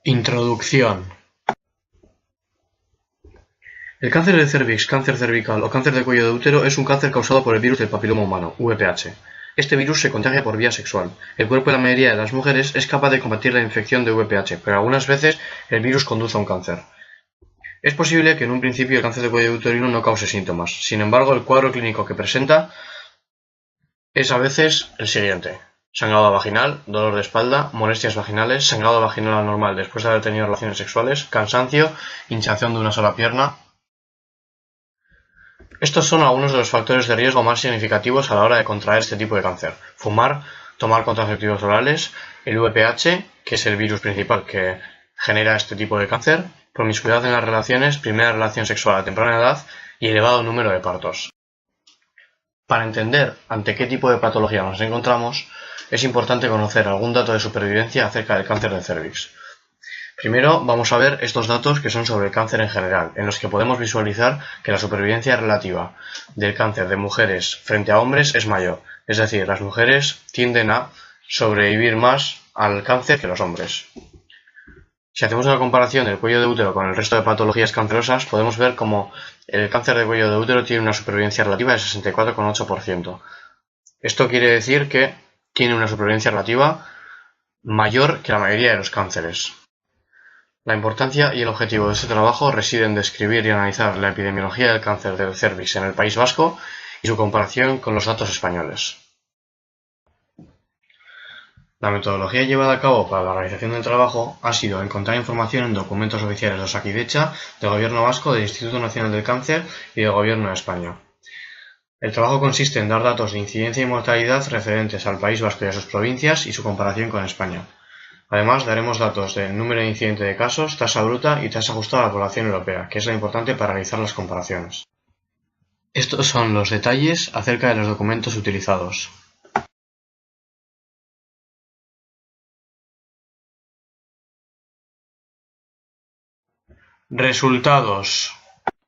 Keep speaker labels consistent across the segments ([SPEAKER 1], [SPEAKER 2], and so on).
[SPEAKER 1] Introducción. El cáncer de cervix, cáncer cervical o cáncer de cuello de útero es un cáncer causado por el virus del papiloma humano, VPH. Este virus se contagia por vía sexual. El cuerpo de la mayoría de las mujeres es capaz de combatir la infección de VPH, pero algunas veces el virus conduce a un cáncer. Es posible que en un principio el cáncer de cuello uterino no cause síntomas. Sin embargo, el cuadro clínico que presenta es a veces el siguiente: sangrado vaginal, dolor de espalda, molestias vaginales, sangrado vaginal anormal después de haber tenido relaciones sexuales, cansancio, hinchazón de una sola pierna. Estos son algunos de los factores de riesgo más significativos a la hora de contraer este tipo de cáncer: fumar, tomar contraceptivos orales, el VPH, que es el virus principal que genera este tipo de cáncer, promiscuidad en las relaciones, primera relación sexual a temprana edad y elevado número de partos. Para entender ante qué tipo de patología nos encontramos, es importante conocer algún dato de supervivencia acerca del cáncer de cervix. Primero vamos a ver estos datos que son sobre el cáncer en general, en los que podemos visualizar que la supervivencia relativa del cáncer de mujeres frente a hombres es mayor, es decir, las mujeres tienden a sobrevivir más al cáncer que los hombres. Si hacemos una comparación del cuello de útero con el resto de patologías cancerosas, podemos ver cómo el cáncer de cuello de útero tiene una supervivencia relativa de 64,8%. Esto quiere decir que tiene una supervivencia relativa mayor que la mayoría de los cánceres. La importancia y el objetivo de este trabajo reside en describir y analizar la epidemiología del cáncer del cérvix en el País Vasco y su comparación con los datos españoles. La metodología llevada a cabo para la realización del trabajo ha sido encontrar información en documentos oficiales de Osakidetza, del Gobierno vasco, del Instituto Nacional del Cáncer y del Gobierno de España. El trabajo consiste en dar datos de incidencia y mortalidad referentes al País Vasco y a sus provincias y su comparación con España. Además, daremos datos del número de incidente de casos, tasa bruta y tasa ajustada a la población europea, que es lo importante para realizar las comparaciones. Estos son los detalles acerca de los documentos utilizados. Resultados.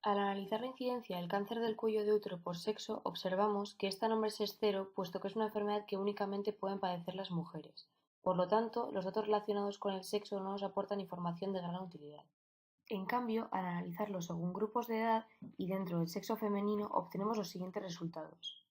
[SPEAKER 2] Al analizar la incidencia del cáncer del cuello de útero por sexo, observamos que esta nombre es cero, puesto que es una enfermedad que únicamente pueden padecer las mujeres. Por lo tanto, los datos relacionados con el sexo no nos aportan información de gran utilidad. En cambio, al analizarlo según grupos de edad y dentro del sexo femenino, obtenemos los siguientes resultados.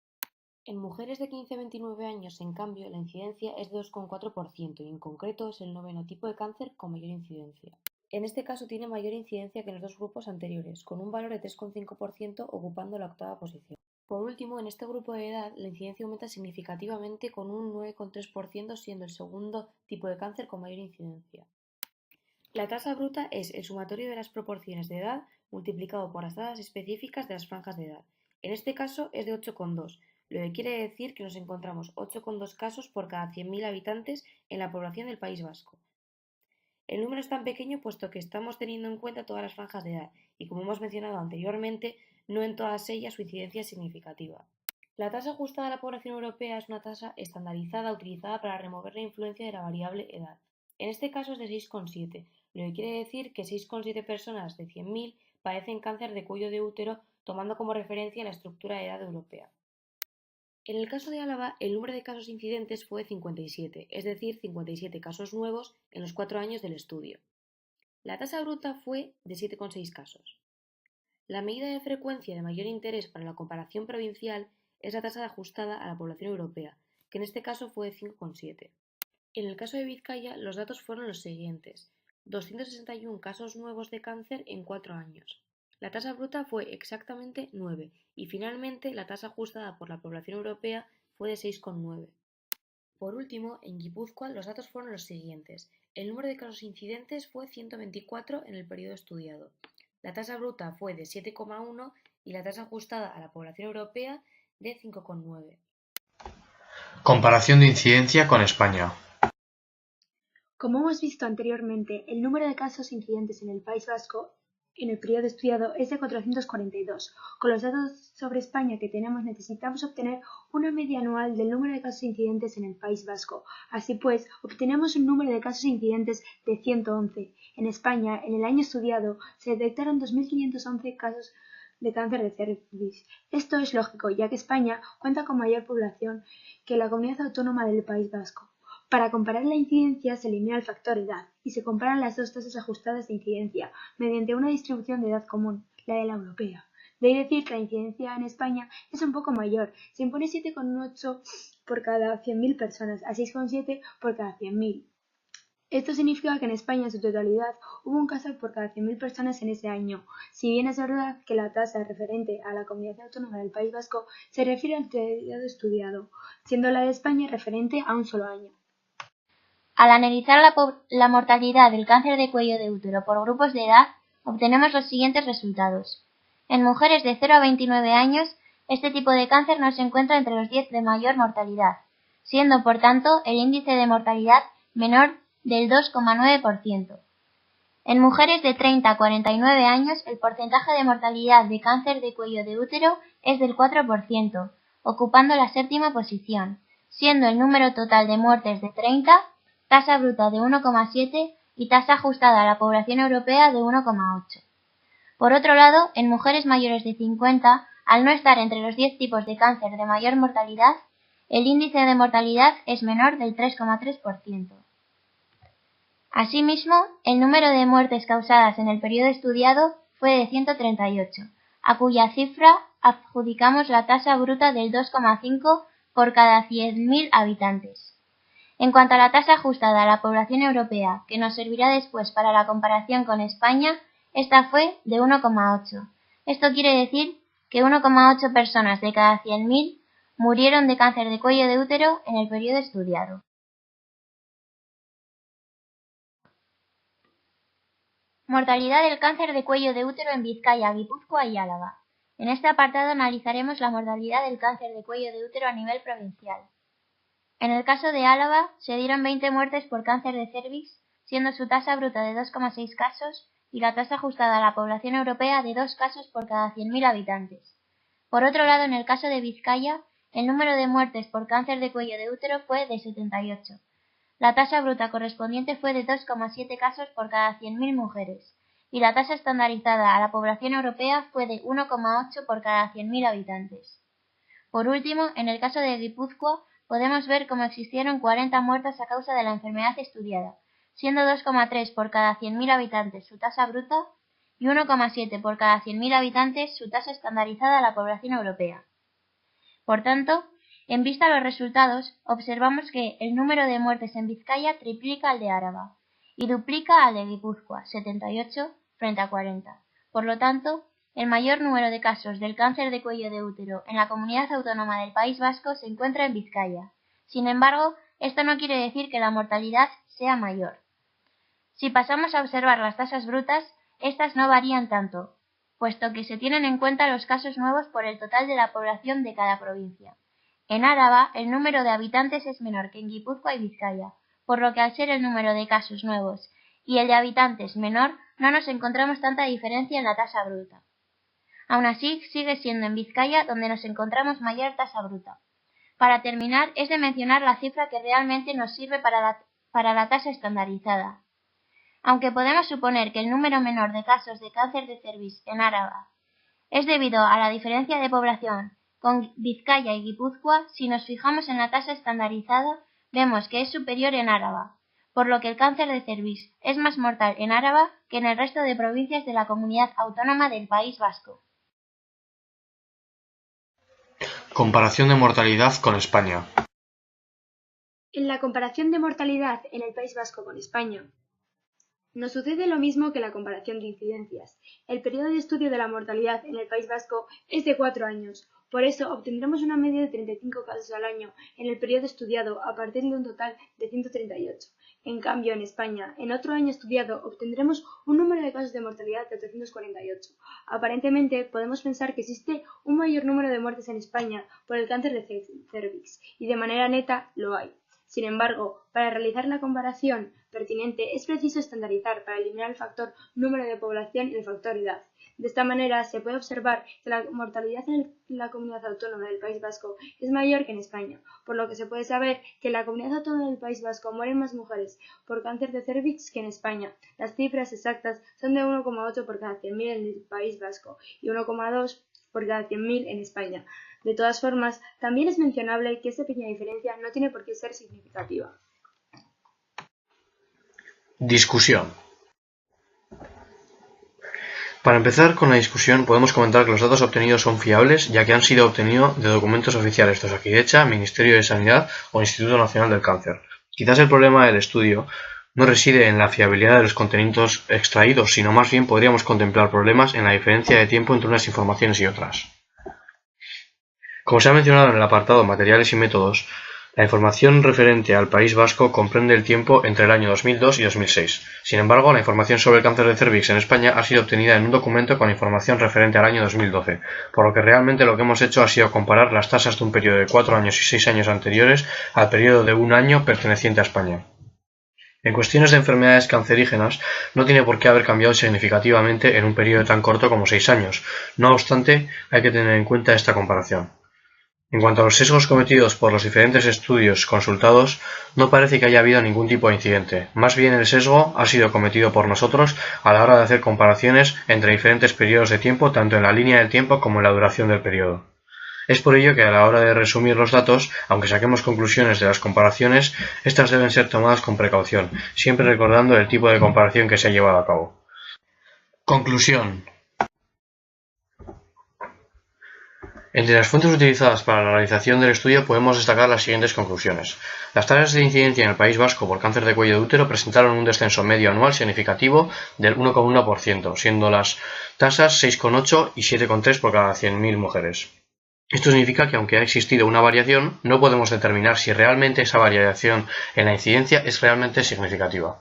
[SPEAKER 2] En mujeres de 15 a 29 años, en cambio, la incidencia es de 2,4% y en concreto es el noveno tipo de cáncer con mayor incidencia. En este caso tiene mayor incidencia que en los dos grupos anteriores, con un valor de 3,5% ocupando la octava posición. Por último, en este grupo de edad, la incidencia aumenta significativamente con un 9,3%, siendo el segundo tipo de cáncer con mayor incidencia. La tasa bruta es el sumatorio de las proporciones de edad multiplicado por las tasas específicas de las franjas de edad. En este caso es de 8,2, lo que quiere decir que nos encontramos 8,2 casos por cada 100.000 habitantes en la población del País Vasco. El número es tan pequeño puesto que estamos teniendo en cuenta todas las franjas de edad y, como hemos mencionado anteriormente, no en todas ellas su incidencia es significativa. La tasa ajustada a la población europea es una tasa estandarizada utilizada para remover la influencia de la variable edad. En este caso es de 6,7, lo que quiere decir que 6,7 personas de 100.000 padecen cáncer de cuello de útero, tomando como referencia la estructura de edad europea. En el caso de Álava, el número de casos incidentes fue 57, es decir, 57 casos nuevos en los 4 años del estudio. La tasa bruta fue de 7,6 casos. La medida de frecuencia de mayor interés para la comparación provincial es la tasa ajustada a la población europea, que en este caso fue de 5,7. En el caso de Vizcaya, los datos fueron los siguientes: 261 casos nuevos de cáncer en 4 años. La tasa bruta fue exactamente 9 y finalmente la tasa ajustada por la población europea fue de 6,9. Por último, en Guipúzcoa los datos fueron los siguientes: el número de casos incidentes fue 124 en el periodo estudiado. La tasa bruta fue de 7,1 y la tasa ajustada a la población europea de 5,9.
[SPEAKER 1] Comparación de incidencia con España.
[SPEAKER 3] Como hemos visto anteriormente, el número de casos incidentes en el País Vasco en el periodo estudiado es de 442. Con los datos sobre España que tenemos necesitamos obtener una media anual del número de casos incidentes en el País Vasco. Así pues, obtenemos un número de casos incidentes de 111. En España, en el año estudiado, se detectaron 2.511 casos de cáncer de cervix. Esto es lógico, ya que España cuenta con mayor población que la comunidad autónoma del País Vasco. Para comparar la incidencia se elimina el factor edad y se comparan las dos tasas ajustadas de incidencia mediante una distribución de edad común, la de la europea. De ahí decir que la incidencia en España es un poco mayor, se impone 7,8 por cada 100.000 personas a 6,7 por cada 100.000. Esto significa que en España en su totalidad hubo un caso por cada 100.000 personas en ese año, si bien es verdad que la tasa referente a la Comunidad Autónoma del País Vasco se refiere al periodo estudiado, siendo la de España referente a un solo año.
[SPEAKER 4] Al analizar la mortalidad del cáncer de cuello de útero por grupos de edad, obtenemos los siguientes resultados. En mujeres de 0 a 29 años, este tipo de cáncer no se encuentra entre los 10 de mayor mortalidad, siendo por tanto el índice de mortalidad menor del 2,9%. En mujeres de 30 a 49 años, el porcentaje de mortalidad de cáncer de cuello de útero es del 4%, ocupando la séptima posición, siendo el número total de muertes de 30, tasa bruta de 1,7 y tasa ajustada a la población europea de 1,8. Por otro lado, en mujeres mayores de 50, al no estar entre los 10 tipos de cáncer de mayor mortalidad, el índice de mortalidad es menor del 3,3%. Asimismo, el número de muertes causadas en el periodo estudiado fue de 138, a cuya cifra adjudicamos la tasa bruta del 2,5 por cada 100.000 habitantes. En cuanto a la tasa ajustada a la población europea, que nos servirá después para la comparación con España, esta fue de 1,8. Esto quiere decir que 1,8 personas de cada 100.000 murieron de cáncer de cuello de útero en el periodo estudiado. Mortalidad del cáncer de cuello de útero en Vizcaya, Guipúzcoa y Álava. En este apartado analizaremos la mortalidad del cáncer de cuello de útero a nivel provincial. En el caso de Álava, se dieron 20 muertes por cáncer de cérvix, siendo su tasa bruta de 2,6 casos y la tasa ajustada a la población europea de 2 casos por cada 100.000 habitantes. Por otro lado, en el caso de Vizcaya, el número de muertes por cáncer de cuello de útero fue de 78. La tasa bruta correspondiente fue de 2,7 casos por cada 100.000 mujeres, y la tasa estandarizada a la población europea fue de 1,8 por cada 100.000 habitantes. Por último, en el caso de Guipúzcoa, podemos ver cómo existieron 40 muertes a causa de la enfermedad estudiada, siendo 2,3 por cada 100.000 habitantes su tasa bruta y 1,7 por cada 100.000 habitantes su tasa estandarizada a la población europea. Por tanto, en vista a los resultados, observamos que el número de muertes en Vizcaya triplica al de Álava y duplica al de Guipúzcoa, 78 frente a 40. Por lo tanto, el mayor número de casos del cáncer de cuello de útero en la comunidad autónoma del País Vasco se encuentra en Vizcaya. Sin embargo, esto no quiere decir que la mortalidad sea mayor. Si pasamos a observar las tasas brutas, estas no varían tanto, puesto que se tienen en cuenta los casos nuevos por el total de la población de cada provincia. En Álava, el número de habitantes es menor que en Guipúzcoa y Vizcaya, por lo que al ser el número de casos nuevos y el de habitantes menor, no nos encontramos tanta diferencia en la tasa bruta. Aún así, sigue siendo en Vizcaya donde nos encontramos mayor tasa bruta. Para terminar, es de mencionar la cifra que realmente nos sirve para la tasa estandarizada. Aunque podemos suponer que el número menor de casos de cáncer de cérvix en Álava es debido a la diferencia de población con Vizcaya y Guipúzcoa, si nos fijamos en la tasa estandarizada, vemos que es superior en Álava, por lo que el cáncer de cérvix es más mortal en Álava que en el resto de provincias de la comunidad autónoma del País Vasco.
[SPEAKER 1] Comparación de mortalidad con España.
[SPEAKER 3] En la comparación de mortalidad en el País Vasco con España, nos sucede lo mismo que la comparación de incidencias. El periodo de estudio de la mortalidad en el País Vasco es de 4 años. Por eso obtendremos una media de 35 casos al año en el periodo estudiado a partir de un total de 138. En cambio, en España, en otro año estudiado, obtendremos un número de casos de mortalidad de 348. Aparentemente, podemos pensar que existe un mayor número de muertes en España por el cáncer de cérvix, y de manera neta lo hay. Sin embargo, para realizar la comparación pertinente es preciso estandarizar para eliminar el factor número de población y el factor edad. De esta manera se puede observar que la mortalidad en la comunidad autónoma del País Vasco es mayor que en España, por lo que se puede saber que en la comunidad autónoma del País Vasco mueren más mujeres por cáncer de cérvix que en España. Las cifras exactas son de 1,8 por cada 100.000 en el País Vasco y 1,2 por cada 100.000 en España. De todas formas, también es mencionable que esta pequeña diferencia no tiene por qué ser significativa.
[SPEAKER 1] Discusión. Para empezar con la discusión, podemos comentar que los datos obtenidos son fiables, ya que han sido obtenidos de documentos oficiales de Osakidetza, Ministerio de Sanidad o Instituto Nacional del Cáncer. Quizás el problema del estudio no reside en la fiabilidad de los contenidos extraídos, sino más bien podríamos contemplar problemas en la diferencia de tiempo entre unas informaciones y otras. Como se ha mencionado en el apartado Materiales y Métodos, la información referente al País Vasco comprende el tiempo entre el año 2002 y 2006. Sin embargo, la información sobre el cáncer de cérvix en España ha sido obtenida en un documento con información referente al año 2012, por lo que realmente lo que hemos hecho ha sido comparar las tasas de un periodo de 4 años y 6 años anteriores al periodo de un año perteneciente a España. En cuestiones de enfermedades cancerígenas, no tiene por qué haber cambiado significativamente en un periodo tan corto como 6 años. No obstante, hay que tener en cuenta esta comparación. En cuanto a los sesgos cometidos por los diferentes estudios consultados, no parece que haya habido ningún tipo de incidente. Más bien el sesgo ha sido cometido por nosotros a la hora de hacer comparaciones entre diferentes periodos de tiempo, tanto en la línea del tiempo como en la duración del periodo. Es por ello que a la hora de resumir los datos, aunque saquemos conclusiones de las comparaciones, estas deben ser tomadas con precaución, siempre recordando el tipo de comparación que se ha llevado a cabo. Conclusión. Entre las fuentes utilizadas para la realización del estudio podemos destacar las siguientes conclusiones. Las tasas de incidencia en el País Vasco por cáncer de cuello de útero presentaron un descenso medio anual significativo del 1,1%, siendo las tasas 6,8 y 7,3 por cada 100.000 mujeres. Esto significa que aunque ha existido una variación, no podemos determinar si realmente esa variación en la incidencia es realmente significativa.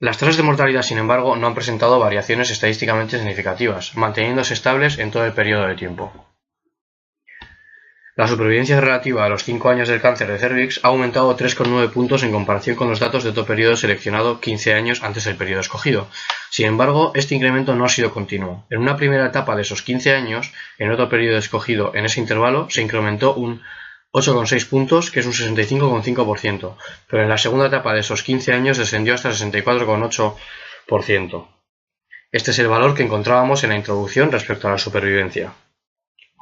[SPEAKER 1] Las tasas de mortalidad, sin embargo, no han presentado variaciones estadísticamente significativas, manteniéndose estables en todo el periodo de tiempo. La supervivencia relativa a los 5 años del cáncer de cérvix ha aumentado 3,9 puntos en comparación con los datos de otro periodo seleccionado 15 años antes del periodo escogido. Sin embargo, este incremento no ha sido continuo. En una primera etapa de esos 15 años, en otro periodo escogido en ese intervalo, se incrementó un 8,6 puntos, que es un 65,5%, pero en la segunda etapa de esos 15 años descendió hasta el 64,8%. Este es el valor que encontrábamos en la introducción respecto a la supervivencia.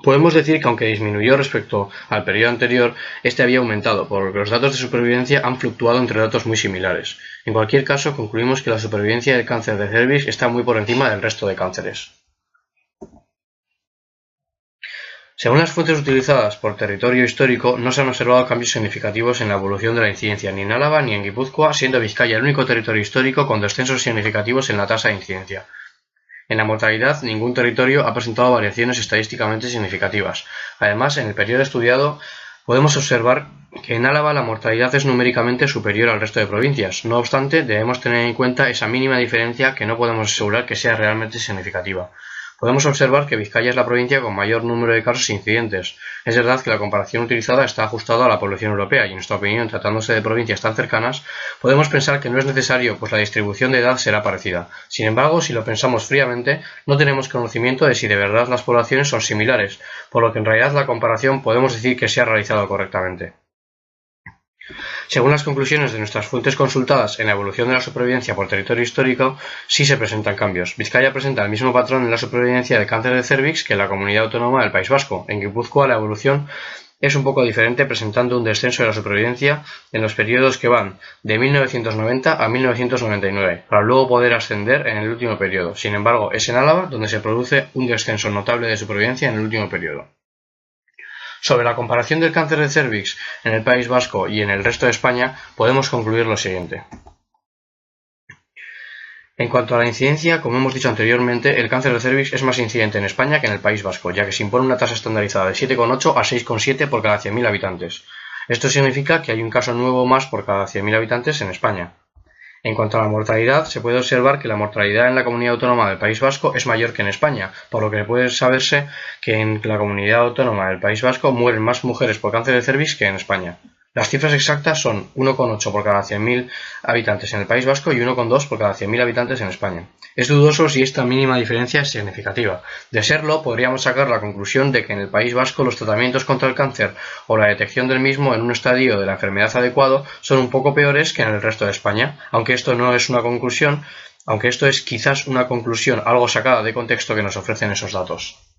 [SPEAKER 1] Podemos decir que aunque disminuyó respecto al periodo anterior, este había aumentado, por lo que los datos de supervivencia han fluctuado entre datos muy similares. En cualquier caso, concluimos que la supervivencia del cáncer de cérvix está muy por encima del resto de cánceres. Según las fuentes utilizadas por territorio histórico, no se han observado cambios significativos en la evolución de la incidencia ni en Álava ni en Guipúzcoa, siendo Vizcaya el único territorio histórico con descensos significativos en la tasa de incidencia. En la mortalidad, ningún territorio ha presentado variaciones estadísticamente significativas. Además, en el periodo estudiado, podemos observar que en Álava la mortalidad es numéricamente superior al resto de provincias. No obstante, debemos tener en cuenta esa mínima diferencia que no podemos asegurar que sea realmente significativa. Podemos observar que Vizcaya es la provincia con mayor número de casos incidentes. Es verdad que la comparación utilizada está ajustada a la población europea y, en nuestra opinión, tratándose de provincias tan cercanas, podemos pensar que no es necesario, pues la distribución de edad será parecida. Sin embargo, si lo pensamos fríamente, no tenemos conocimiento de si de verdad las poblaciones son similares, por lo que en realidad la comparación podemos decir que se ha realizado correctamente. Según las conclusiones de nuestras fuentes consultadas en la evolución de la supervivencia por territorio histórico, sí se presentan cambios. Vizcaya presenta el mismo patrón en la supervivencia de cáncer de cérvix que en la comunidad autónoma del País Vasco. En Guipúzcoa la evolución es un poco diferente, presentando un descenso de la supervivencia en los periodos que van de 1990 a 1999, para luego poder ascender en el último periodo. Sin embargo, es en Álava donde se produce un descenso notable de supervivencia en el último periodo. Sobre la comparación del cáncer de cérvix en el País Vasco y en el resto de España, podemos concluir lo siguiente. En cuanto a la incidencia, como hemos dicho anteriormente, el cáncer de cérvix es más incidente en España que en el País Vasco, ya que se impone una tasa estandarizada de 7,8 a 6,7 por cada 100.000 habitantes. Esto significa que hay un caso nuevo más por cada 100.000 habitantes en España. En cuanto a la mortalidad, se puede observar que la mortalidad en la comunidad autónoma del País Vasco es mayor que en España, por lo que puede saberse que en la comunidad autónoma del País Vasco mueren más mujeres por cáncer de cérvix que en España. Las cifras exactas son 1,8 por cada 100.000 habitantes en el País Vasco y 1,2 por cada 100.000 habitantes en España. Es dudoso si esta mínima diferencia es significativa. De serlo, podríamos sacar la conclusión de que en el País Vasco los tratamientos contra el cáncer o la detección del mismo en un estadio de la enfermedad adecuado son un poco peores que en el resto de España, aunque esto es quizás una conclusión algo sacada de contexto que nos ofrecen esos datos.